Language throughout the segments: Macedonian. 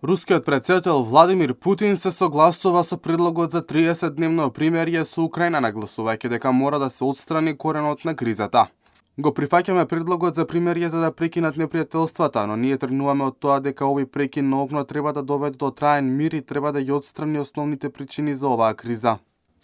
Рускиот претседател Владимир Путин се согласува со предлогот за 30-дневно примирие со Украина, нагласувајќи дека мора да се отстрани коренот на кризата. Го прифаќаме предлогот за примирие за да прекинат непријателствата, но ние тргнуваме од тоа дека овој прекин на огнот треба да доведе до траен мир и треба да ја отстрани основните причини за оваа криза.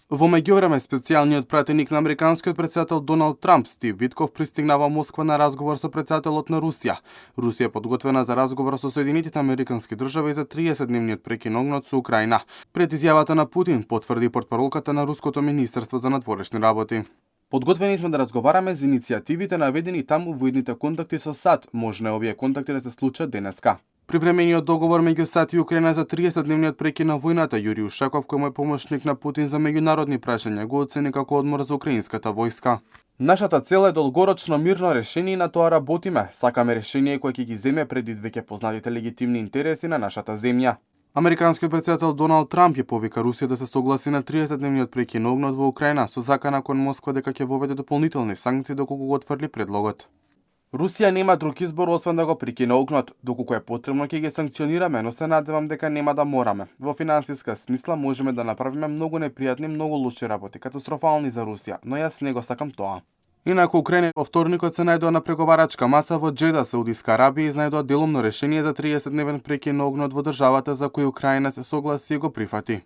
Во меѓувреме, специјалниот пратеник на американскиот претседател Доналд Трамп, Стив Витков, пристигна во Москва на разговор со претседателот на Русија. Русија е подготвена за разговор со Соединетите американски држави за 30-дневниот прекин на огнот со Украина. Пред изјавата на Путин потврди портпаролката на Руското министерство за надворешни работи. Подготвени сме да разговараме за иницијативите наведени таму во идните контакти со САД. Можно е овие контакти да се случат денеска. Привремениот договор меѓу САД и Украина за 30-дневниот прекин на војната, Јуриј Ушаков, кој е помошник на Путин за меѓународни прашања, го оцени како одмор за украинската војска. Нашата цел е долгорочно мирно решение и на тоа работиме. Сакаме решение кое ќе ги земе предвид веќе познатите легитимни интереси на нашата земја. Американскиот претседател Доналд Трамп ја повика Русија да се согласи на 30-дневниот прекин на огнот во Украина со закана кон Москва дека ќе воведе дополнителни санкции доколку го отфрли предлогот. Русија нема друг избор освен да го прекине огнот. Доколку е потребно ќе ги санкционираме, но се надевам дека нема да мораме. Во финансиска смисла можеме да направиме многу непријатни, многу лоши работи, катастрофални за Русија, но јас не го сакам тоа. Инаку Украина во вторникот се најдоа на преговарачка маса во Џеда, Саудиска Арабија, и изнајдоа делумно решение за 30-дневен прекин на огнот во државата за кој Украина се согласи и го прифати.